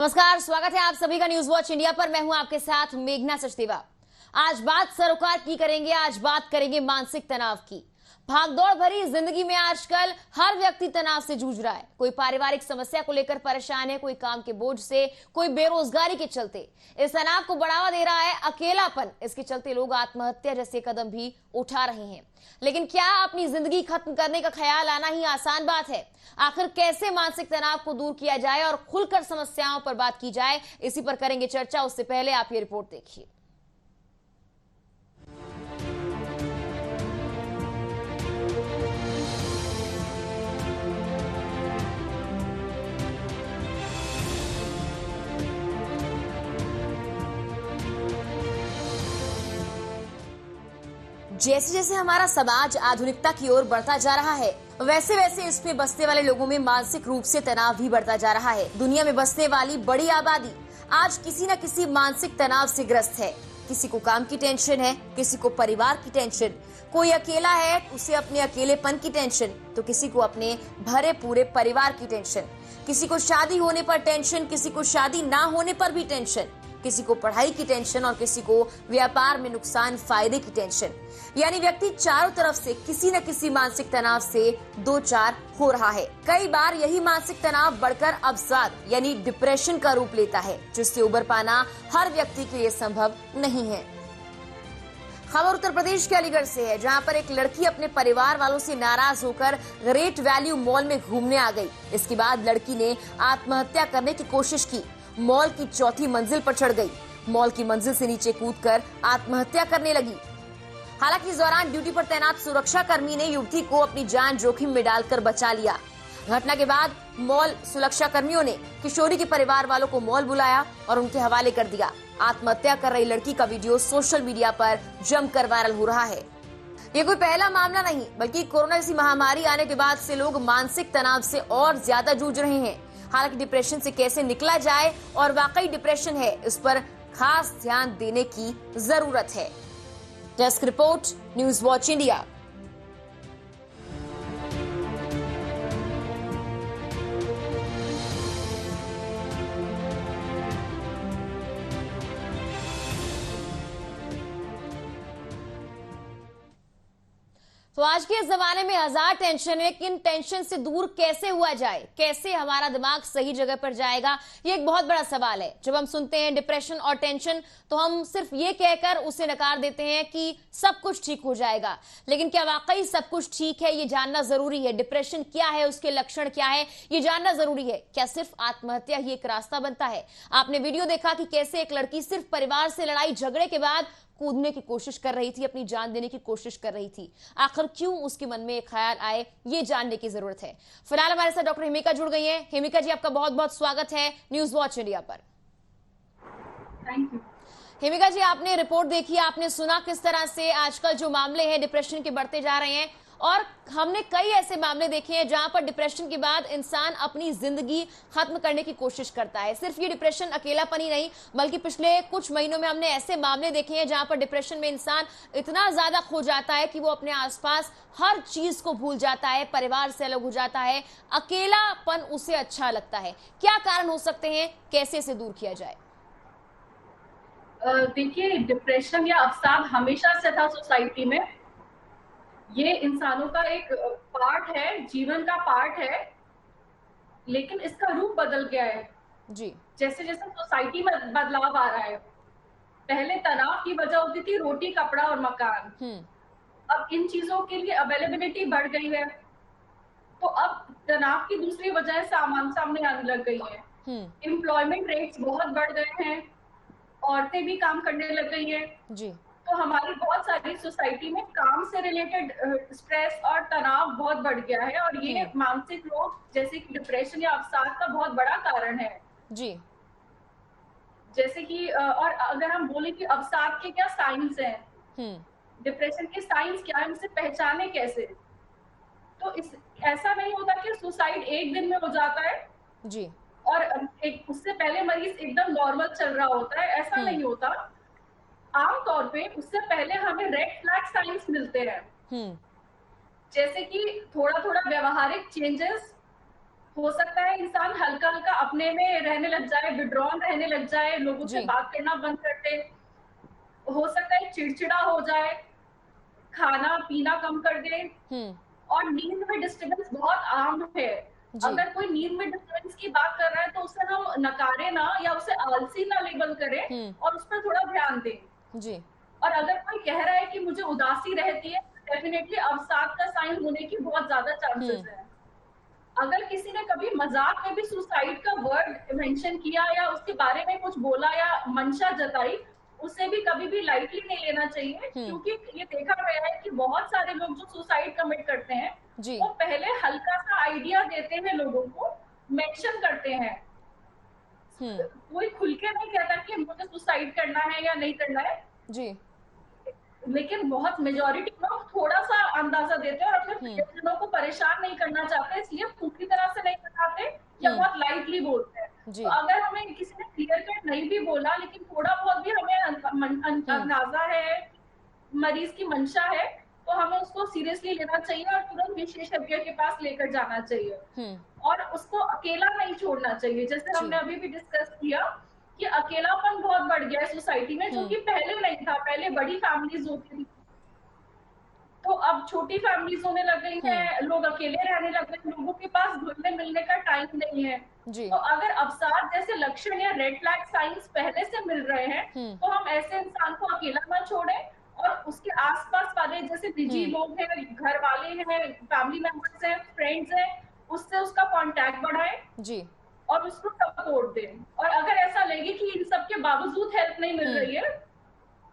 नमस्कार, स्वागत है आप सभी का न्यूज वॉच इंडिया पर। मैं हूं आपके साथ मेघना सचदेवा। आज बात सरोकार की करेंगे। आज बात करेंगे मानसिक तनाव की। भागदौड़ भरी जिंदगी में आजकल हर व्यक्ति तनाव से जूझ रहा है। कोई पारिवारिक समस्या को लेकर परेशान है, कोई काम के बोझ से, कोई बेरोजगारी के चलते। इस तनाव को बढ़ावा दे रहा है अकेलापन। इसके चलते लोग आत्महत्या जैसे कदम भी उठा रहे हैं। लेकिन क्या अपनी जिंदगी खत्म करने का ख्याल आना ही आसान बात है? आखिर कैसे मानसिक तनाव को दूर किया जाए और खुलकर समस्याओं पर बात की जाए, इसी पर करेंगे चर्चा। उससे पहले आप ये रिपोर्ट देखिए। जैसे जैसे हमारा समाज आधुनिकता की ओर बढ़ता जा रहा है, वैसे वैसे इसमें बसने वाले लोगों में मानसिक रूप से तनाव भी बढ़ता जा रहा है। दुनिया में बसने वाली बड़ी आबादी आज किसी न किसी मानसिक तनाव से ग्रस्त है। किसी को काम की टेंशन है, किसी को परिवार की टेंशन, कोई अकेला है उसे अपने अकेलेपन की टेंशन, तो किसी को अपने भरे पूरे परिवार की टेंशन, किसी को शादी होने पर टेंशन, किसी को शादी ना होने पर भी टेंशन, किसी को पढ़ाई की टेंशन और किसी को व्यापार में नुकसान फायदे की टेंशन। यानी व्यक्ति चारों तरफ से किसी न किसी मानसिक तनाव से दो चार हो रहा है। कई बार यही मानसिक तनाव बढ़कर अवसाद यानी डिप्रेशन का रूप लेता है, जिससे उबर पाना हर व्यक्ति के लिए संभव नहीं है। खबर उत्तर प्रदेश के अलीगढ़ से है, जहां पर एक लड़की अपने परिवार वालों से नाराज होकर ग्रेट वैल्यू मॉल में घूमने आ गई। इसके बाद लड़की ने आत्महत्या करने की कोशिश की। मॉल की चौथी मंजिल पर चढ़ गई। मॉल की मंजिल से नीचे कूदकर आत्महत्या करने लगी। हालांकि इस दौरान ड्यूटी पर तैनात सुरक्षा कर्मी ने युवती को अपनी जान जोखिम में डालकर बचा लिया। घटना के बाद मॉल सुरक्षा कर्मियों ने किशोरी के परिवार वालों को मॉल बुलाया और उनके हवाले कर दिया। आत्महत्या कर रही लड़की का वीडियो सोशल मीडिया पर जमकर वायरल हो रहा है। ये कोई पहला मामला नहीं, बल्कि कोरोना जैसी महामारी आने के बाद से लोग मानसिक तनाव से और ज्यादा जूझ रहे हैं। हालांकि डिप्रेशन से कैसे निकला जाए और वाकई डिप्रेशन है, इस पर खास ध्यान देने की जरूरत है। Desk report, news watch India. तो आज के जमाने में हजार टेंशन है, किन टेंशन से दूर कैसे हुआ जाए, कैसे हमारा दिमाग सही जगह पर जाएगा, ये एक बहुत बड़ा सवाल है। जब हम सुनते हैं डिप्रेशन और टेंशन, तो हम सिर्फ ये कहकर उसे नकार देते हैं कि सब कुछ ठीक हो जाएगा। लेकिन क्या वाकई सब कुछ ठीक है, ये जानना जरूरी है। डिप्रेशन क्या है, उसके लक्षण क्या है, ये जानना जरूरी है। क्या सिर्फ आत्महत्या ही एक रास्ता बनता है? आपने वीडियो देखा कि कैसे एक लड़की सिर्फ परिवार से लड़ाई झगड़े के बाद कूदने की कोशिश कर रही थी, अपनी जान देने की कोशिश कर रही थी। आखिर क्यों उसके मन में एक ख्याल आए, ये जानने की जरूरत है। फिलहाल हमारे साथ डॉक्टर हिमिका जुड़ गई हैं। हिमिका जी, आपका बहुत बहुत स्वागत है न्यूज वॉच इंडिया पर। Thank you. हिमिका जी, आपने रिपोर्ट देखी, आपने सुना किस तरह से आजकल जो मामले हैं डिप्रेशन के बढ़ते जा रहे हैं, और हमने कई ऐसे मामले देखे हैं जहां पर डिप्रेशन के बाद इंसान अपनी जिंदगी खत्म करने की कोशिश करता है। सिर्फ ये डिप्रेशन अकेलापन ही नहीं, बल्कि पिछले कुछ महीनों में हमने ऐसे मामले देखे हैं जहां पर डिप्रेशन में इंसान इतना ज्यादा खो जाता है कि वो अपने आसपास हर चीज को भूल जाता है, परिवार से अलग हो जाता है, अकेलापन उसे अच्छा लगता है। क्या कारण हो सकते हैं, कैसे इसे दूर किया जाए? देखिए, डिप्रेशन या अवसाद हमेशा से था सोसाइटी में। ये इंसानों का एक पार्ट है, जीवन का पार्ट है, लेकिन इसका रूप बदल गया है जी। जैसे जैसे सोसाइटी में बदलाव आ रहा है। पहले तनाव की वजह होती थी रोटी, कपड़ा और मकान। अब इन चीजों के लिए अवेलेबिलिटी बढ़ गई है, तो अब तनाव की दूसरी वजह सामने आने लग गई है। एम्प्लॉयमेंट रेट्स बहुत बढ़ गए हैं, औरतें भी काम करने लग गई हैं। जी। तो हमारी बहुत सारी सोसाइटी में काम से रिलेटेड स्ट्रेस और तनाव बहुत बढ़ गया है, और ये मानसिक रोग जैसे कि डिप्रेशन या अवसाद का बहुत बड़ा कारण है। जी। जैसे कि और अगर हम बोले कि अवसाद के क्या साइंस हैं, डिप्रेशन के साइंस क्या है, उनसे पहचाने कैसे, तो ऐसा नहीं होता कि सुसाइड एक दिन में हो जाता है जी। और उससे पहले मरीज एकदम नॉर्मल चल रहा होता है, ऐसा नहीं होता। आमतौर पे उससे पहले हमें रेड फ्लैग साइंस मिलते हैं, जैसे कि थोड़ा थोड़ा व्यवहारिक चेंजेस, हो सकता है इंसान हल्का हल्का अपने में रहने लग जाए, विड्रॉन रहने लग जाए, लोगों से जी। बात करना बंद कर दे। हो सकता है चिड़चिड़ा हो जाए, खाना पीना कम कर दे। हम्म। और नींद में डिस्टर्बेंस बहुत आम है। जी। अगर कोई नींद में डिस्टर्बेंस की बात कर रहा है तो उसे हम नकारे ना या उसे आलसी ना लेबल करें हम्म। और उस पर थोड़ा ध्यान दें। जी। और अगर कोई कह रहा है कि मुझे उदासी रहती है, डेफिनेटली अवसाद का साइन होने की बहुत ज्यादा चांसेस हम्म। है। अगर किसी ने कभी मजाक में भी सुसाइड का वर्ड मेंशन किया या उसके बारे में कुछ बोला या मंशा जताई, उसे भी कभी भी लाइटली नहीं लेना चाहिए, हम्म। क्योंकि ये देखा गया है कि बहुत सारे लोग जो सुसाइड कमिट करते हैं, जी। वो पहले हल्का सा आइडिया देते हैं लोगों को, मेंशन करते हैं। हम्म। कोई खुल के नहीं कहता कि मुझे सुसाइड करना है या नहीं करना है, जी। लेकिन बहुत मेजॉरिटी लोग थोड़ा सा अंदाजा देते हैं और अपने हम्म। प्रियजनों को परेशान नहीं करना चाहते, इसलिए पूरी तरह से नहीं बताते या हम्म। बहुत लाइटली बोलते हैं। जी। तो अगर हमें किसी ने क्लियर कट नहीं भी बोला, लेकिन थोड़ा बहुत भी हमें हम्म। अंदाजा है, मरीज की मंशा है, तो हमें उसको सीरियसली लेना चाहिए और तुरंत विशेषज्ञ के पास लेकर जाना चाहिए। हम्म। और उसको अकेला नहीं छोड़ना चाहिए, जैसे जी। हमने अभी भी डिस्कस किया कि अकेलापन बहुत बढ़ गया है सोसाइटी में, जो हम्म। कि पहले नहीं था। पहले बड़ी फैमिलीज होती थी, तो अब छोटी फैमिलीज होने लग गई हम्म। हैं, लोग अकेले रहने लग गए, लोगों के पास घुलने मिलने का टाइम नहीं है। जी। तो अगर अवसाद जैसे लक्षण या रेड फ्लैग साइंस पहले से मिल रहे हैं, हम्म। तो हम ऐसे इंसान को अकेला ना छोड़ें और उसके आसपास वाले जैसे निजी हम्म। लोग हैं, घर वाले हैं, फैमिली मेंबर्स हैं, फ्रेंड्स हैं, उससे उसका कांटेक्ट बढ़ाएं जी। और उसको सपोर्ट दें। और अगर ऐसा लगे कि इन सब के बावजूद हेल्प नहीं मिल हम्म। रही है,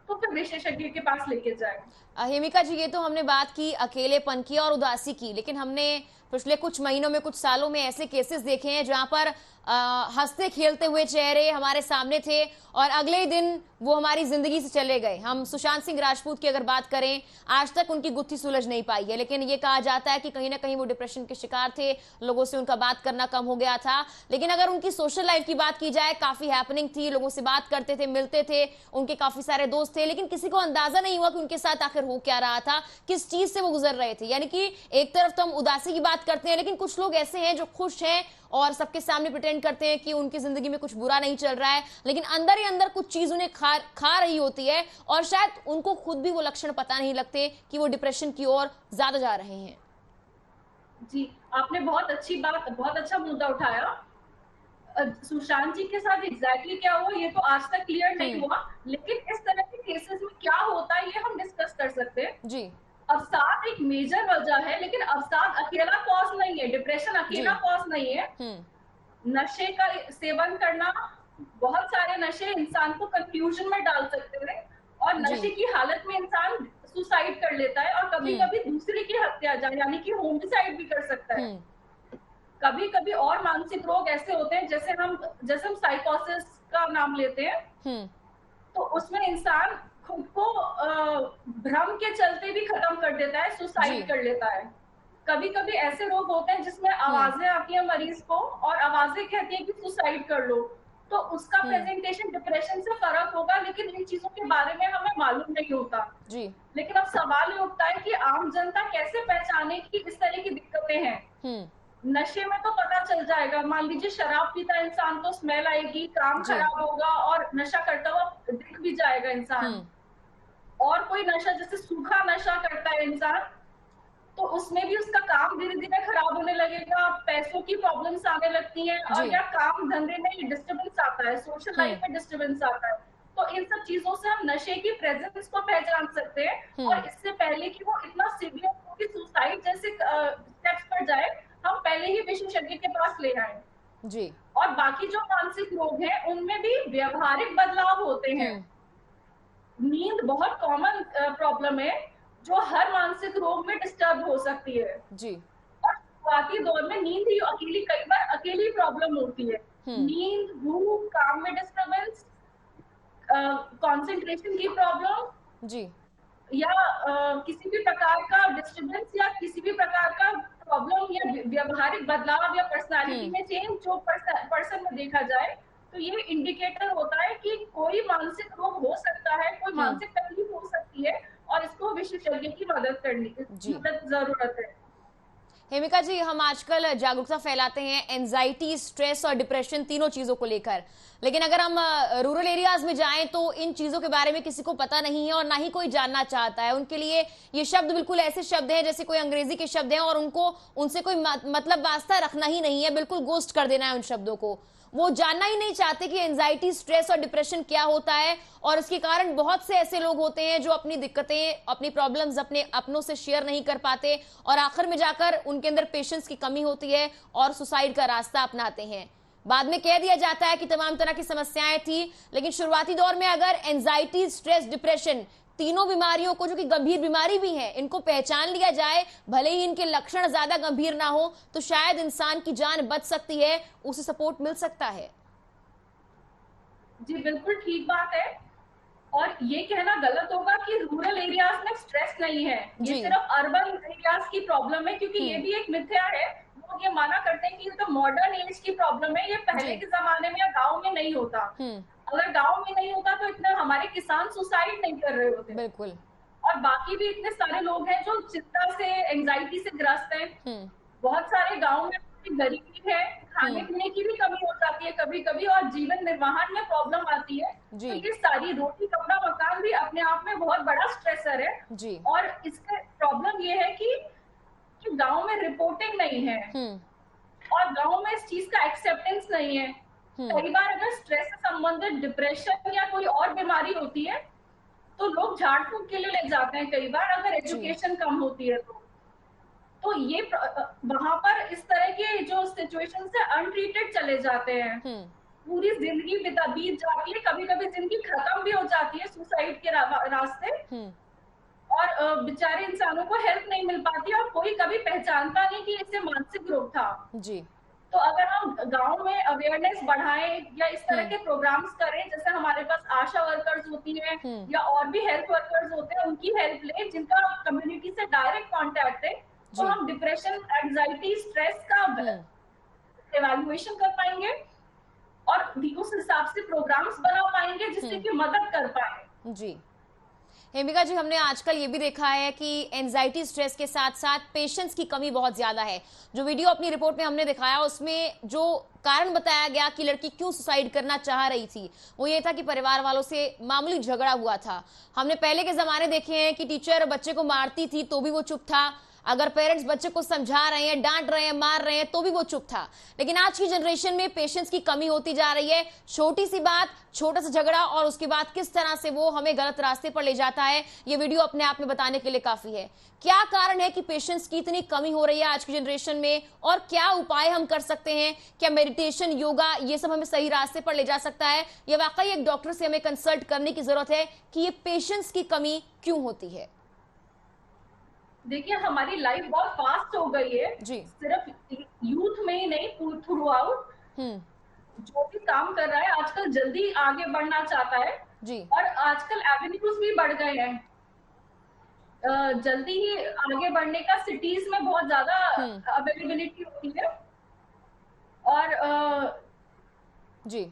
तो फिर विशेषज्ञ के पास लेके जाएं। हिमिका जी, ये तो हमने बात की अकेलेपन की और उदासी की, लेकिन हमने पिछले कुछ महीनों में, कुछ सालों में ऐसे केसेस देखे हैं जहां पर हंसते खेलते हुए चेहरे हमारे सामने थे और अगले ही दिन वो हमारी जिंदगी से चले गए। हम सुशांत सिंह राजपूत की अगर बात करें, आज तक उनकी गुत्थी सुलझ नहीं पाई है, लेकिन ये कहा जाता है कि कहीं ना कहीं वो डिप्रेशन के शिकार थे, लोगों से उनका बात करना कम हो गया था। लेकिन अगर उनकी सोशल लाइफ की बात की जाए, काफी हैपनिंग थी, लोगों से बात करते थे, मिलते थे, उनके काफी सारे दोस्त थे, लेकिन किसी को अंदाजा नहीं हुआ कि उनके साथ आखिर हो क्या रहा था, किस चीज से वो गुजर रहे थे। यानी कि एक तरफ तो हम उदासी की बात करते हैं, लेकिन कुछ लोग ऐसे हैं जो खुश हैं और सबके सामने प्रिटेंड करते हैं कि उनकी जिंदगी में कुछ बुरा नहीं चल रहा है, लेकिन अंदर ही अंदर कुछ चीज उन्हें खा रही होती है और शायद उनको खुद भी वो लक्षण पता नहीं लगते कि वो डिप्रेशन की ओर ज्यादा जा रहे हैं। जी, आपने बहुत अच्छी बात, बहुत अच्छा मुद्दा उठाया। सुशांत जी के साथ एग्जैक्टली क्या हुआ ये तो आज तक क्लियर नहीं हुआ, लेकिन इस तरह के केसेस में क्या होता है ये हम डिस्कस कर सकते हैं। जी। अवसाद एक मेजर वजह है, लेकिन अवसाद अकेला कॉज नहीं है, डिप्रेशन अकेला जी। कॉज नहीं है। नशे का सेवन करना, बहुत सारे नशे इंसान को कंफ्यूजन में डाल सकते हैं और जी। नशे की हालत में इंसान सुसाइड कर लेता है और कभी कभी दूसरे की हत्या, यानी कि होमिसाइड भी कर सकता है। कभी कभी और मानसिक रोग ऐसे होते हैं, जैसे हम साइकोसिस का नाम लेते हैं, तो उसमें इंसान खुद को भ्रम के चलते भी खत्म कर देता है, सुसाइड कर लेता है। कभी कभी ऐसे रोग होते हैं जिसमें आवाजें आती हैं मरीज को और आवाजें कहती है कि सुसाइड कर लो, तो उसका प्रेजेंटेशन डिप्रेशन से फर्क होगा, लेकिन इन चीजों के बारे में हमें मालूम नहीं होता। जी। लेकिन अब सवाल ये उठता है कि आम जनता कैसे पहचाने कि इस तरह की दिक्कतें हैं। नशे में तो पता चल जाएगा, मान लीजिए शराब पीता इंसान तो स्मेल आएगी, काम खराब होगा और नशा करता हुआ दिख भी जाएगा इंसान। और कोई नशा जैसे सूखा नशा करता है इंसान, तो उसमें भी उसका काम धीरे धीरे खराब होने लगेगा, पैसों की प्रॉब्लम्स आने लगती हैं और या काम धंधे में डिस्टर्बेंस आता है, सोशल लाइफ में डिस्टर्बेंस आता है। तो इन सब चीजों से हम नशे की प्रेजेंस को पहचान सकते हैं और इससे पहले कि वो इतना सीवियर हो कि सुसाइड जैसे स्टेप्स पर जाए, हम पहले ही विशेषज्ञ के पास ले आए। जी। और बाकी जो मानसिक रोग हैं उनमें भी व्यवहारिक बदलाव होते हैं। नींद बहुत कॉमन प्रॉब्लम है जो हर मानसिक रोग में डिस्टर्ब हो सकती है। जी। और शुरुआती दौर में नींद ही अकेली, कई बार अकेली प्रॉब्लम होती है। नींद, भूख, काम में डिस्टर्बेंस, कंसंट्रेशन की प्रॉब्लम, जी। या किसी भी प्रकार का डिस्टर्बेंस या किसी भी प्रकार का प्रॉब्लम या व्यवहारिक बदलाव या पर्सनालिटी में चेंज जो पर्सन में देखा जाए, तो ये इंडिकेटर होता है कि कोई मानसिक रोग हो सकता है, कोई मानसिक तकलीफ हो सकती है और इसको विशेषज्ञ की मदद करने की मदद जरूरत है। हेमिका जी, हम आजकल जागरूकता फैलाते हैं एंजाइटी, स्ट्रेस और डिप्रेशन तीनों चीजों को लेकर, लेकिन अगर हम रूरल एरियाज में जाएं तो इन चीजों के बारे में किसी को पता नहीं है और ना ही कोई जानना चाहता है। उनके लिए ये शब्द बिल्कुल ऐसे शब्द हैं जैसे कोई अंग्रेजी के शब्द हैं और उनको उनसे कोई मतलब वास्ता रखना ही नहीं है, बिल्कुल गोस्ट कर देना है उन शब्दों को। वो जानना ही नहीं चाहते कि एंजाइटी, स्ट्रेस और डिप्रेशन क्या होता है, और इसके कारण बहुत से ऐसे लोग होते हैं जो अपनी दिक्कतें, अपनी प्रॉब्लम्स अपने अपनों से शेयर नहीं कर पाते और आखिर में जाकर उनके अंदर पेशेंस की कमी होती है और सुसाइड का रास्ता अपनाते हैं। बाद में कह दिया जाता है कि तमाम तरह की समस्याएं थी, लेकिन शुरुआती दौर में अगर एंजाइटी, स्ट्रेस, डिप्रेशन तीनों बीमारियों को, जो कि गंभीर बीमारी भी है, इनको पहचान लिया जाए, भले ही इनके लक्षण ज्यादा गंभीर ना हो, तो शायद इंसान की जान बच सकती है, उसे सपोर्ट मिल सकता है। जी बिल्कुल ठीक बात है। और ये कहना गलत होगा कि रूरल एरियाज में स्ट्रेस नहीं है, ये सिर्फ अर्बन एरियाज की प्रॉब्लम है, क्योंकि ये भी एक मिथ्या है। लोग ये माना करते हैं कि ये तो मॉडर्न एज की प्रॉब्लम है, ये पहले के जमाने में या गाँव में नहीं होता। अगर गांव में नहीं होता तो इतना हमारे किसान सुसाइड नहीं कर रहे होते। बिल्कुल। और बाकी भी इतने सारे लोग हैं जो चिंता से, एंजाइटी से ग्रस्त हैं। बहुत सारे गांव में गरीबी है, खाने पीने की भी कमी हो जाती है कभी कभी, और जीवन निर्वाहन में प्रॉब्लम आती है। तो ये सारी रोटी, कपड़ा, मकान भी अपने आप में बहुत बड़ा स्ट्रेसर है जी। और इसका प्रॉब्लम ये है कि गांव में रिपोर्टिंग नहीं है और गांव में इस चीज का एक्सेप्टेंस नहीं है। कई बार अगर स्ट्रेस से संबंधित डिप्रेशन या कोई और बीमारी होती है तो लोग झाड़ फूक के लिए ले जाते हैं, कई बार अगर एजुकेशन कम होती है तो ये वहां पर इस तरह के जो सिचुएशन से अनट्रीटेड चले जाते हैं। पूरी जिंदगी बीत जाती है, कभी कभी जिंदगी खत्म भी हो जाती है सुसाइड के रास्ते, और बेचारे इंसानों को हेल्प नहीं मिल पाती और कोई कभी पहचानता नहीं कि इससे मानसिक रोग था जी। तो अगर हम गांव में अवेयरनेस बढ़ाएं या इस तरह के प्रोग्राम्स करें, जैसे हमारे पास आशा वर्कर्स होती हैं या और भी हेल्थ वर्कर्स होते हैं, उनकी हेल्प लें जिनका कम्युनिटी से डायरेक्ट कांटेक्ट है, तो हम डिप्रेशन, एंजाइटी, स्ट्रेस का एवेल्युएशन कर पाएंगे और उस हिसाब से प्रोग्राम्स बना पाएंगे जिससे कि मदद कर पाए जी। हेमिका जी, हमने आजकल ये भी देखा है कि एंजाइटी, स्ट्रेस के साथ साथ पेशेंस की कमी बहुत ज्यादा है। जो वीडियो अपनी रिपोर्ट में हमने दिखाया उसमें जो कारण बताया गया कि लड़की क्यों सुसाइड करना चाह रही थी, वो ये था कि परिवार वालों से मामूली झगड़ा हुआ था। हमने पहले के जमाने देखे हैं कि टीचर बच्चे को मारती थी तो भी वो चुप था, अगर पेरेंट्स बच्चे को समझा रहे हैं, डांट रहे हैं, मार रहे हैं तो भी वो चुप था। लेकिन आज की जनरेशन में पेशेंस की कमी होती जा रही है। छोटी सी बात, छोटा सा झगड़ा और उसके बाद किस तरह से वो हमें गलत रास्ते पर ले जाता है, ये वीडियो अपने आप में बताने के लिए काफी है। क्या कारण है कि पेशेंस की इतनी कमी हो रही है आज की जनरेशन में, और क्या उपाय हम कर सकते हैं? क्या मेडिटेशन, योगा, ये सब हमें सही रास्ते पर ले जा सकता है, या वाकई एक डॉक्टर से हमें कंसल्ट करने की जरूरत है कि ये पेशेंस की कमी क्यों होती है? देखिए, हमारी लाइफ बहुत फास्ट हो गई है जी। सिर्फ यूथ में ही नहीं, थ्रू आउट जो भी काम कर रहा है आजकल जल्दी आगे बढ़ना चाहता है जी। और आजकल एवेन्यूज भी बढ़ गए हैं, जल्दी ही आगे बढ़ने का सिटीज में बहुत ज्यादा अवेलेबिलिटी होती है। और जी,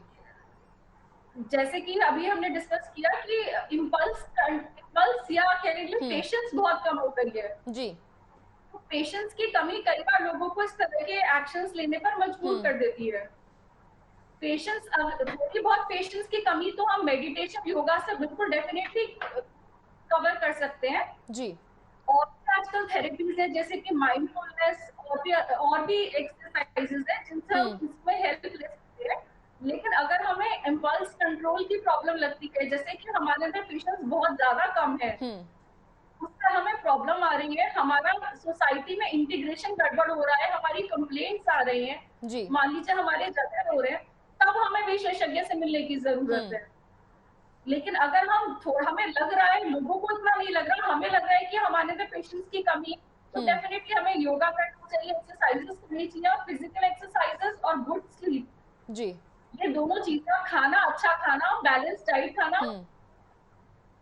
जैसे कि अभी हमने डिस्कस किया कि इम्पल्स या कह लीजिए पेशेंस बहुत कम हो गई है जी। तो पेशेंस की कमी कई बार लोगों को इस तरह के एक्शंस लेने पर मजबूर कर देती है। पेशेंस, थोड़ी बहुत पेशेंस की कमी तो हम मेडिटेशन, योगा से बिल्कुल डेफिनेटली कवर कर सकते हैं जी। और आजकल थेरेपीज है जैसे कि माइंडफुलनेस और भी एक्सरसाइजेस है जिनसे हम इसमें हेल्प ले सकते हैं। लेकिन अगर हमें इम्पल्स कंट्रोल की प्रॉब्लम लगती है, जैसे कि हमारे अंदर पेशेंस बहुत ज्यादा कम है, उससे हमें प्रॉब्लम आ रही है, हमारा सोसाइटी में इंटीग्रेशन गड़बड़ हो रहा है, हमारी कंप्लेंट्स आ रही हैं, मान लीजिए हमारे झगड़े हो रहे हैं, तब हमें विशेषज्ञ से मिलने की जरूरत है। लेकिन अगर हमें लग रहा है, लोगों को इतना नहीं लग रहा, हमें लग रहा है कि हमारे अंदर पेशेंस की कमी, तो डेफिनेटली हमें योगा करना चाहिए, एक्सरसाइजेस करनी चाहिए, और फिजिकल एक्सरसाइजेस और गुड स्लीप जी, ये दोनों चीजें, खाना, अच्छा खाना, बैलेंस डाइट खाना,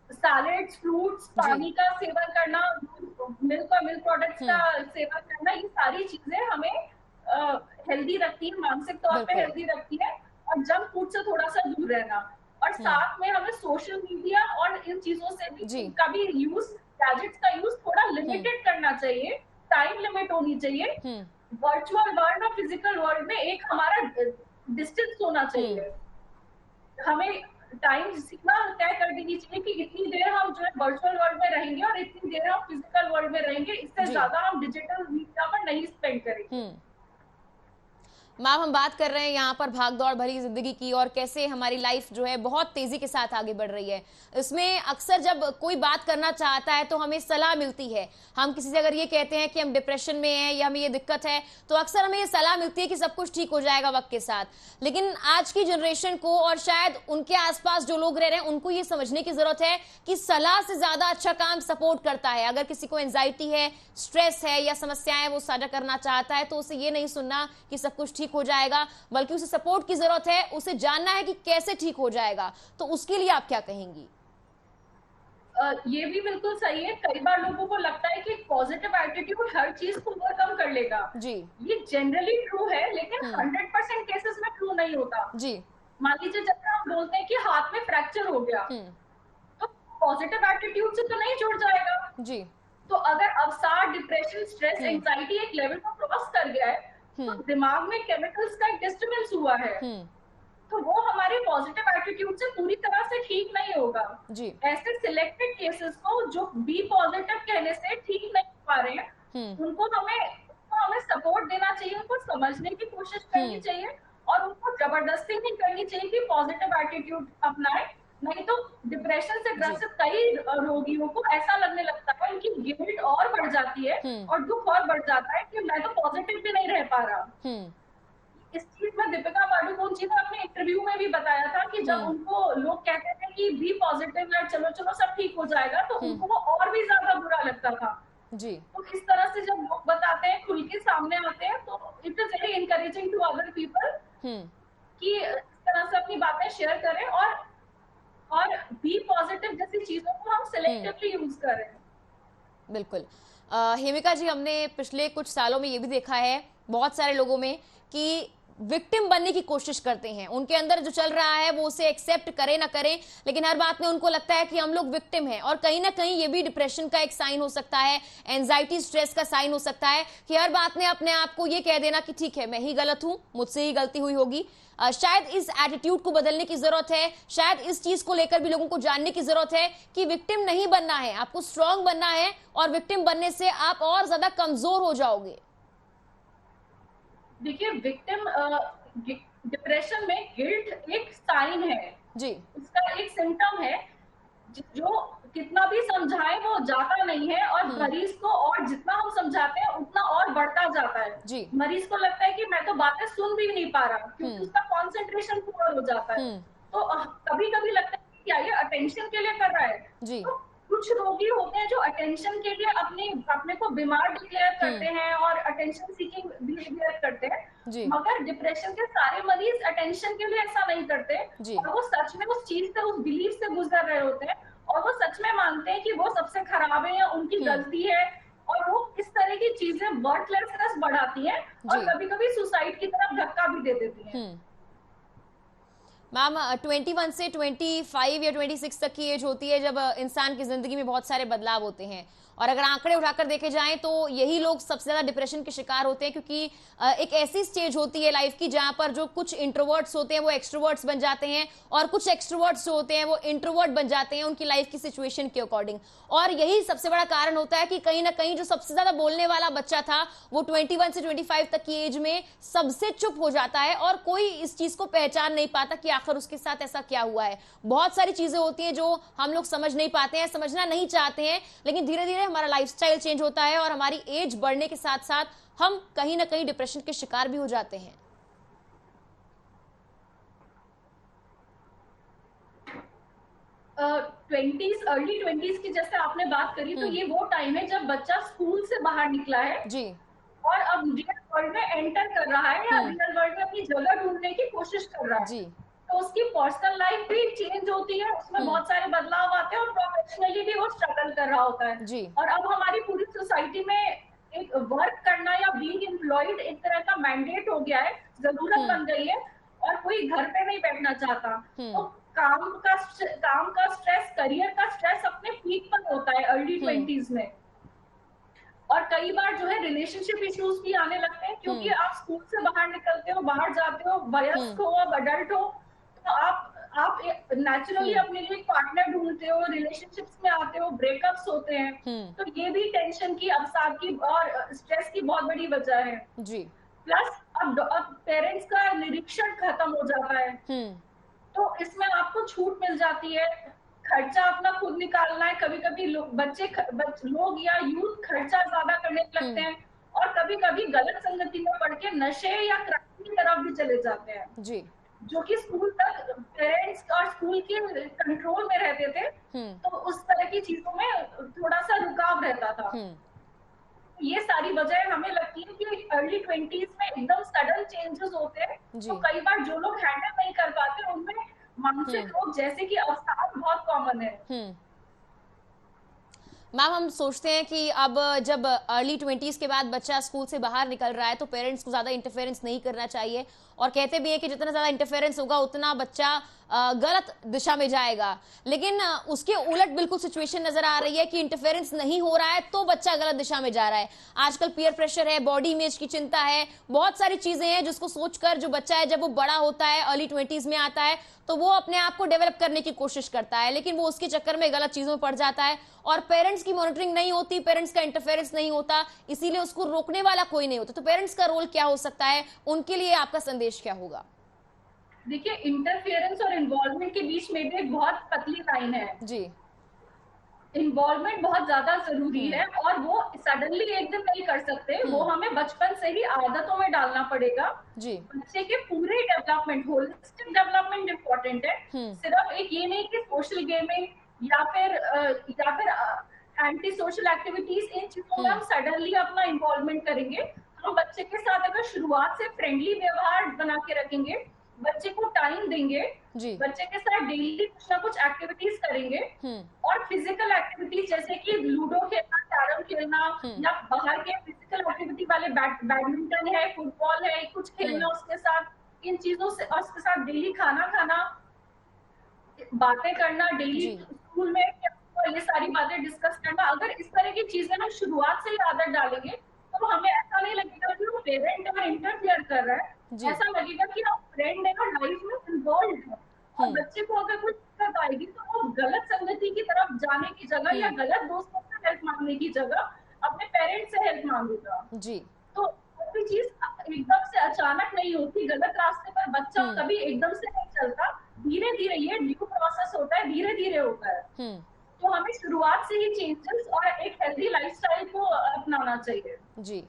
सैलेड्स, फ्रूट्स, पानी का सेवन करना, मिल्क और मिल्क प्रोडक्ट्स का सेवन करना, ये सारी चीजें हमें हेल्दी रखती है, मानसिक तौर पे हेल्दी रखती है, और जंक फूड से थोड़ा सा दूर रहना। और साथ में हमें सोशल मीडिया और इन चीजों से भी का भी यूज, गैजेट्स का यूज थोड़ा लिमिटेड करना चाहिए, टाइम लिमिट होनी चाहिए। वर्चुअल वर्ल्ड और फिजिकल वर्ल्ड में एक हमारा डिस्टेंस होना चाहिए। हमें टाइम सीमा तय कर देनी चाहिए कि इतनी देर हम जो है वर्चुअल वर्ल्ड में रहेंगे और इतनी देर हम फिजिकल वर्ल्ड में रहेंगे, इससे ज्यादा हम डिजिटल मीडिया पर नहीं स्पेंड करेंगे। मैम, हम बात कर रहे हैं यहाँ पर भागदौड़ भरी जिंदगी की और कैसे हमारी लाइफ जो है बहुत तेजी के साथ आगे बढ़ रही है। इसमें अक्सर जब कोई बात करना चाहता है तो हमें सलाह मिलती है। हम किसी से अगर ये कहते हैं कि हम डिप्रेशन में हैं या हमें ये दिक्कत है तो अक्सर हमें ये सलाह मिलती है कि सब कुछ ठीक हो जाएगा वक्त के साथ। लेकिन आज की जनरेशन को और शायद उनके आसपास जो लोग रह रहे हैं उनको ये समझने की जरूरत है कि सलाह से ज्यादा अच्छा काम सपोर्ट करता है। अगर किसी को एंजाइटी है, स्ट्रेस है या समस्याएं वो साझा करना चाहता है तो उसे ये नहीं सुनना कि सब कुछ ठीक हो जाएगा, बल्कि उसे सपोर्ट की जरूरत है। उसे जानना है कि कैसे ठीक हो जाएगा। तो उसके लिए आप क्या कहेंगी? ये भी बिल्कुल सही है। कई बार लोगों को लगता है कि पॉजिटिव एटीट्यूड हर चीज को ओवरकम कर लेगा जी। ये जनरली ट्रू है, लेकिन 100% केसेस में ट्रू नहीं होता जी। मान लीजिए जब हम बोलते हैं कि हाथ में फ्रैक्चर हो गया तो पॉजिटिव एटीट्यूड से तो नहीं जुड़ जाएगा जी। तो अगर अवसाद, डिप्रेशन, स्ट्रेस, एंजाइटी एक लेवल को क्रॉस कर गया है तो दिमाग में केमिकल्स का एक डिस्टर्बेंस हुआ है, तो वो हमारे पॉजिटिव एटीट्यूड से पूरी तरह से ठीक नहीं होगा जी। ऐसे सिलेक्टेड केसेस को जो बी पॉजिटिव कहने से ठीक नहीं पा रहे हैं उनको हमें सपोर्ट देना चाहिए, उनको समझने की कोशिश करनी चाहिए और उनको जबरदस्ती नहीं करनी चाहिए कि पॉजिटिव एटीट्यूड अपनाए। नहीं तो डिप्रेशन से ग्रसित कई रोगियों को ऐसा लगने लगता है, उनकी गिल्ट और बढ़ जाती है और दुख और बढ़ जाता है कि मैं तो पॉजिटिव भी नहीं रह पा रहा। इस चीज में दीपिका पादुकोण जी ने अपने इंटरव्यू में भी बताया था कि जब उनको लोग कहते थे कि बी पॉजिटिव है, चलो चलो सब ठीक हो जाएगा, तो उनको वो और भी ज्यादा बुरा लगता था जी। तो इस तरह से जब लोग बताते हैं, खुल के सामने आते हैं, तो it is very encouraging to other people कि इस तरह से अपनी बातें शेयर करें और बी पॉजिटिव जैसी चीजों को हम सिलेक्टिवली यूज करें। बिल्कुल। हेमिका जी, हमने पिछले कुछ सालों में ये भी देखा है बहुत सारे लोगों में कि विक्टिम बनने की कोशिश करते हैं। उनके अंदर जो चल रहा है वो उसे एक्सेप्ट करे ना करे, लेकिन हर बात में उनको लगता है कि हम लोग विक्टिम हैं। और कहीं ना कहीं ये भी डिप्रेशन का एक साइन हो सकता है, एंजाइटी, स्ट्रेस का साइन हो सकता है कि हर बात में अपने आप को ये कह देना कि ठीक है, मैं ही गलत हूं, मुझसे ही गलती हुई होगी। शायद इस एटीट्यूड को बदलने की जरूरत है। शायद इस चीज को लेकर भी लोगों को जानने की जरूरत है कि विक्टिम नहीं बनना है, आपको स्ट्रांग बनना है और विक्टिम बनने से आप और ज्यादा कमजोर हो जाओगे। देखिए, विक्टिम डिप्रेशन में गिल्ट एक साइन है जी, उसका एक सिम्टम है जो कितना भी समझाएं वो जाता नहीं है और मरीज को और जितना हम समझाते हैं उतना और बढ़ता जाता है जी। मरीज को लगता है कि मैं तो बातें सुन भी नहीं पा रहा क्योंकि उसका कंसंट्रेशन पूरा हो जाता है। तो कभी कभी लगता है कि क्या ये अटेंशन के लिए कर रहा है जी। तो कुछ रोगी होते हैं जो अटेंशन के लिए अपने को बीमार डिक्लेयर करते हैं और अटेंशन सीकिंग बिहेवियर करते हैं, मगर डिप्रेशन के सारे मरीज अटेंशन के लिए ऐसा नहीं करते और वो सच में उस चीज से, उस बिलीफ से गुजर रहे होते हैं और वो सच में मानते हैं कि वो सबसे खराब है या उनकी गलती है और वो इस तरह की चीजें वर्कलेसनेस बढ़ाती हैं और कभी कभी सुसाइड की तरफ धक्का भी दे देती हैं। मैम, 21 से 25 या 26 तक की एज होती है जब इंसान की जिंदगी में बहुत सारे बदलाव होते हैं और अगर आंकड़े उठाकर देखे जाएं तो यही लोग सबसे ज्यादा डिप्रेशन के शिकार होते हैं क्योंकि एक ऐसी स्टेज होती है लाइफ की जहां पर जो कुछ इंट्रोवर्ट्स होते हैं वो एक्सट्रोवर्ट्स बन जाते हैं और कुछ एक्सट्रोवर्ट्स जो होते हैं वो इंट्रोवर्ट बन जाते हैं उनकी लाइफ की सिचुएशन के अकॉर्डिंग। और यही सबसे बड़ा कारण होता है कि कहीं ना कहीं जो सबसे ज्यादा बोलने वाला बच्चा था वो 21 से 25 तक की एज में सबसे चुप हो जाता है और कोई इस चीज को पहचान नहीं पाता कि आखिर उसके साथ ऐसा क्या हुआ है। बहुत सारी चीजें होती हैं जो हम लोग समझ नहीं पाते हैं, समझना नहीं चाहते हैं, लेकिन धीरे धीरे हमारा लाइफस्टाइल चेंज होता है और हमारी एज बढ़ने के साथ साथ हम कहीं ना कहीं डिप्रेशन के शिकार भी हो जाते हैं। अर्ली 20s की जैसे आपने बात करी तो ये वो टाइम है जब बच्चा स्कूल से बाहर निकला है जी और अब रियल वर्ल्ड में एंटर कर रहा है या रियल वर्ल्ड में अपनी जगह ढूंढने की कोशिश कर रहा है जी। तो उसकी पर्सनल लाइफ भी चेंज होती है, उसमें बहुत सारे बदलाव आते हैं और प्रोफेशनली भी वो स्ट्रगल कर रहा होता है जी। और अब हमारी पूरी सोसाइटी में एक वर्क करना या बीइंग एम्प्लॉयड एक तरह का मैंडेट हो गया है, जरूरत बन गई है और कोई घर पे नहीं बैठना चाहता। तो काम का स्ट्रेस, करियर का स्ट्रेस अपने पीक पर होता है अर्ली 20s में। और कई बार जो है रिलेशनशिप इश्यूज भी आने लगते हैं, क्योंकि आप स्कूल से बाहर निकलते हो, बाहर जाते हो, वयस्क हो, अब अडल्ट हो, तो आप नेचुरली अपने लिए एक पार्टनर ढूंढते हो, रिलेशनशिप्स में आते हो, ब्रेकअप्स होते हैं, तो ये भी टेंशन की, अवसाद की और स्ट्रेस की बहुत बड़ी वजह है जी। प्लस अब पेरेंट्स का निरीक्षण खत्म हो जाता है, तो इसमें आपको छूट मिल जाती है, खर्चा अपना खुद निकालना है। कभी-कभी लोग या यूथ खर्चा ज़्यादा करने लगते हैं और कभी-कभी गलत संगति में पड़ के नशे या क्राइम की तरफ भी चले जाते हैं, जी। जो कि स्कूल तक पेरेंट्स और स्कूल के कंट्रोल में रहते थे, तो उस तरह की चीज़ों में थोड़ा-सा रुकाव रहता था। ये सारी वजह हमें लगती है कि अर्ली 20s में एकदम सडन चेंजेस होते हैं, तो कई बार जो लोग हैंडल नहीं कर पाते उनमें मानसिक रोग जैसे कि अवसाद बहुत कॉमन है। मैम, हम सोचते हैं कि अब जब अर्ली 20s के बाद बच्चा स्कूल से बाहर निकल रहा है तो पेरेंट्स को ज्यादा इंटरफेरेंस नहीं करना चाहिए, और कहते भी हैं कि जितना ज्यादा इंटरफेरेंस होगा उतना बच्चा गलत दिशा में जाएगा। लेकिन उसके उलट बिल्कुल सिचुएशन नजर आ रही है कि इंटरफेरेंस नहीं हो रहा है तो बच्चा गलत दिशा में जा रहा है। आजकल पीयर प्रेशर है, बॉडी इमेज की चिंता है, बहुत सारी चीजें हैं जिसको सोचकर जो बच्चा है जब वो बड़ा होता है, अर्ली 20s में आता है, तो वो अपने आप को डेवलप करने की कोशिश करता है, लेकिन वो उसके चक्कर में गलत चीजों में पड़ जाता है और पेरेंट्स की मॉनिटरिंग नहीं होती, पेरेंट्स का इंटरफेरेंस नहीं होता, इसीलिए उसको रोकने वाला कोई नहीं होता। तो पेरेंट्स का रोल क्या हो सकता है, उनके लिए आपका संदेश क्या होगा? देखिए, इंटरफेरेंस और इन्वॉल्वमेंट के बीच में भी एक बहुत पतली लाइन है जी। इन्वॉल्वमेंट बहुत ज्यादा जरूरी है और वो सडनली एक दिन नहीं कर सकते, वो हमें बचपन से ही आदतों में डालना पड़ेगा। जी। बच्चे के पूरे डेवलपमेंट, होलिस्टिक डेवलपमेंट इम्पोर्टेंट है। सिर्फ एक ये नहीं कि सोशल गेमिंग या फिर एंटी सोशल एक्टिविटीज, इन चीजों में हम सडनली अपना इन्वॉल्वमेंट करेंगे। हम बच्चे के साथ अगर शुरुआत से फ्रेंडली व्यवहार बना के रखेंगे, बच्चे को टाइम देंगे, बच्चे के साथ डेली कुछ ना कुछ एक्टिविटीज करेंगे और फिजिकल एक्टिविटीज जैसे कि लूडो खेलना, कैरम खेलना या बाहर के फिजिकल एक्टिविटी वाले बैडमिंटन है, फुटबॉल है, कुछ खेलना उसके साथ, इन चीजों से, और उसके साथ डेली खाना खाना, बातें करना डेली स्कूल में, ये सारी बातें डिस्कस करना। अगर इस तरह की चीजें हम शुरुआत से ही आदत डालेंगे तो हमें ऐसा नहीं लगेगा कि वो पेरेंट और इंटरफेयर कर रहा है, ऐसा लगेगा कि आप फ्रेंड है और लाइफ में इन्वॉल्व है। और बच्चे को अगर कुछ दिक्कत आएगी तो वो गलत संगति की तरफ जाने की जगह या गलत दोस्तों से हेल्प मांगने की जगह अपने पेरेंट्स से हेल्प मांगेगा। जी। तो कोई चीज एकदम से अचानक नहीं होती, गलत रास्ते पर बच्चा कभी एकदम से नहीं चलता, धीरे धीरे ये ड्यू प्रोसेस होता है, धीरे धीरे होता है। तो हमें शुरुआत से ही चेंजेस और एक हेल्दी लाइफस्टाइल को अपनाना चाहिए। जी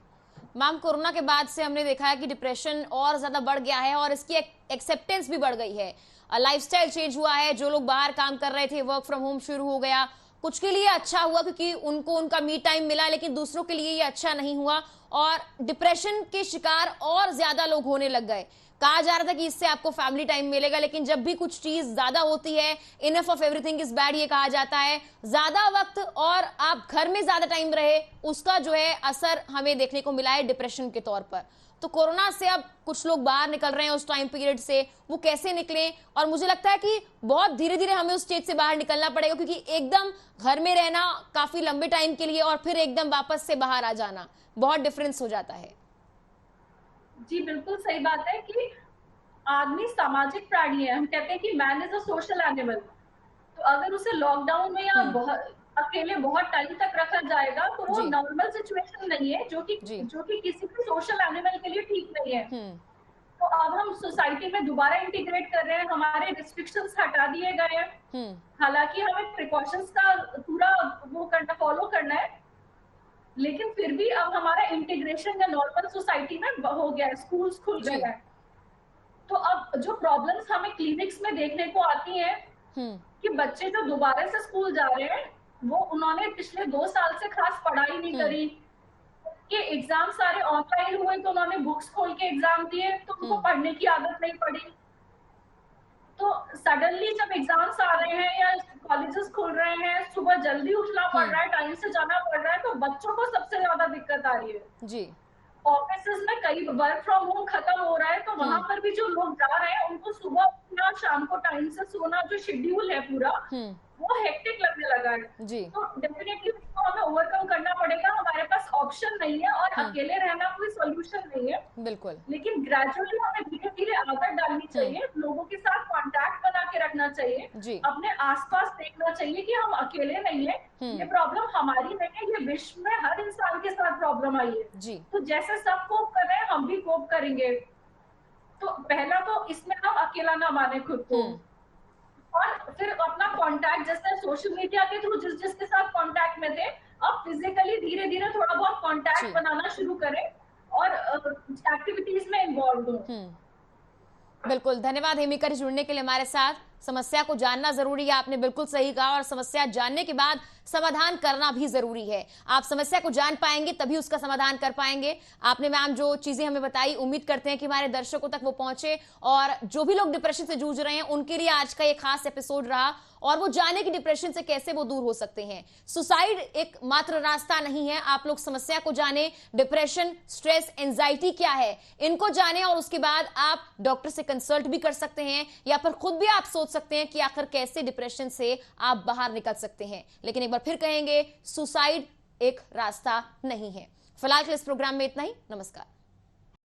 मैम, कोरोना के बाद से हमने देखा है कि डिप्रेशन और ज्यादा बढ़ गया है और इसकी एक्सेप्टेंस भी बढ़ गई है, लाइफस्टाइल चेंज हुआ है। जो लोग बाहर काम कर रहे थे, वर्क फ्रॉम होम शुरू हो गया, कुछ के लिए अच्छा हुआ क्योंकि उनको उनका मी टाइम मिला, लेकिन दूसरों के लिए ये अच्छा नहीं हुआ और डिप्रेशन के शिकार और ज्यादा लोग होने लग गए। कहा जा रहा था कि इससे आपको फैमिली टाइम मिलेगा, लेकिन जब भी कुछ चीज ज्यादा होती है, enough of everything is bad ये कहा जाता है, ज्यादा वक्त और आप घर में ज्यादा टाइम रहे, उसका जो है असर हमें देखने को मिला है डिप्रेशन के तौर पर। तो कोरोना से अब कुछ लोग बाहर निकल रहे हैं उस टाइम पीरियड से, वो कैसे निकले? और मुझे लगता है कि बहुत धीरे धीरे हमें उस स्टेज से बाहर निकलना पड़ेगा, क्योंकि एकदम घर में रहना काफी लंबे टाइम के लिए और फिर एकदम वापस से बाहर आ जाना, बहुत डिफरेंस हो जाता है। जी बिल्कुल सही बात है कि आदमी सामाजिक प्राणी है। हम कहते हैं कि man is a social animal. तो अगर उसे लॉकडाउन में या अकेले बहुत टाइम तक रखा जाएगा तो वो नॉर्मल सिचुएशन नहीं है, जो कि किसी भी सोशल एनिमल के लिए ठीक नहीं है। तो अब हम सोसाइटी में दोबारा इंटीग्रेट कर रहे हैं, हमारे रिस्ट्रिक्शंस हटा दिए गए हैं। हालांकि हमें प्रिकॉशंस का पूरा फॉलो करना है, लेकिन फिर भी अब हमारा इंटीग्रेशन या नॉर्मल सोसाइटी में हो गया है, स्कूल्स खुल गए हैं। तो अब जो प्रॉब्लम्स हमें क्लिनिक्स में देखने को आती हैं कि बच्चे जो दोबारा से स्कूल जा रहे हैं, वो उन्होंने पिछले 2 साल से खास पढ़ाई नहीं करी, कि एग्जाम सारे ऑनलाइन हुए तो उन्होंने बुक्स खोल के एग्जाम दिए, तो उनको पढ़ने की आदत नहीं पड़ी। तो सडनली जब एग्जाम्स आ रहे हैं या कॉलेजेस खुल रहे हैं, सुबह जल्दी उठना पड़ रहा है, टाइम से जाना पड़ रहा है, तो बच्चों को सबसे ज्यादा दिक्कत आ रही है। जी। ऑफिस में कई वर्क फ्रॉम होम खत्म हो रहा है, तो वहां पर भी जो लोग जा रहे हैं उनको सुबह उठना, शाम को टाइम से सोना, जो शेड्यूल है पूरा, वो हेक्टिक लगने लगा है। जी। तो डेफिनेटली उसको हमें ओवरकम करना पड़ेगा। हमारे पास ऑप्शन नहीं है और अकेले रहना कोई सॉल्यूशन नहीं है। बिल्कुल। लेकिन ग्रेजुअली हमें धीरे-धीरे आदत डालनी चाहिए, लोगों के साथ कॉन्टैक्ट बना के रखना चाहिए, जी। अपने आस-पास देखना चाहिए कि हम अकेले नहीं हैं, ये प्रॉब्लम हमारी नहीं है, ये विश्व में हर इंसान के साथ प्रॉब्लम आई है। जी। तो जैसे सब कोप कर रहे हैं, हम भी कोप करेंगे। तो पहला तो इसमें हम अकेला ना माने खुद को। और फिर अपना कॉन्टैक्ट जैसे सोशल मीडिया के थ्रू जिसके साथ कॉन्टैक्ट में थे, अब फिजिकली धीरे-धीरे थोड़ा बहुत जी। कॉन्टैक्ट बनाना शुरू करें और एक्टिविटीज में इन्वॉल्व हों। बिल्कुल, धन्यवाद हेमिका जी जुड़ने के लिए हमारे साथ। समस्या को जानना जरूरी है, आपने बिल्कुल सही कहा, और समस्या जानने के बाद समाधान करना भी जरूरी है। आप समस्या को जान पाएंगे तभी उसका समाधान कर पाएंगे। आपने मैम जो चीजें हमें बताई, उम्मीद करते हैं कि हमारे दर्शकों तक वो पहुंचे, और जो भी लोग डिप्रेशन से जूझ रहे हैं उनके लिए आज का ये खास एपिसोड रहा, और वो जाने कि डिप्रेशन से कैसे वो दूर हो सकते हैं। सुसाइड एक मात्र रास्ता नहीं है। आप लोग समस्या को जाने, डिप्रेशन, स्ट्रेस, एंजाइटी क्या है, इनको जाने, और उसके बाद आप डॉक्टर से कंसल्ट भी कर सकते हैं, या फिर खुद भी आप सोच सकते हैं कि आखिर कैसे डिप्रेशन से आप बाहर निकल सकते हैं। लेकिन एक बार फिर कहेंगे, सुसाइड एक रास्ता नहीं है। फिलहाल के इस प्रोग्राम में इतना ही। नमस्कार।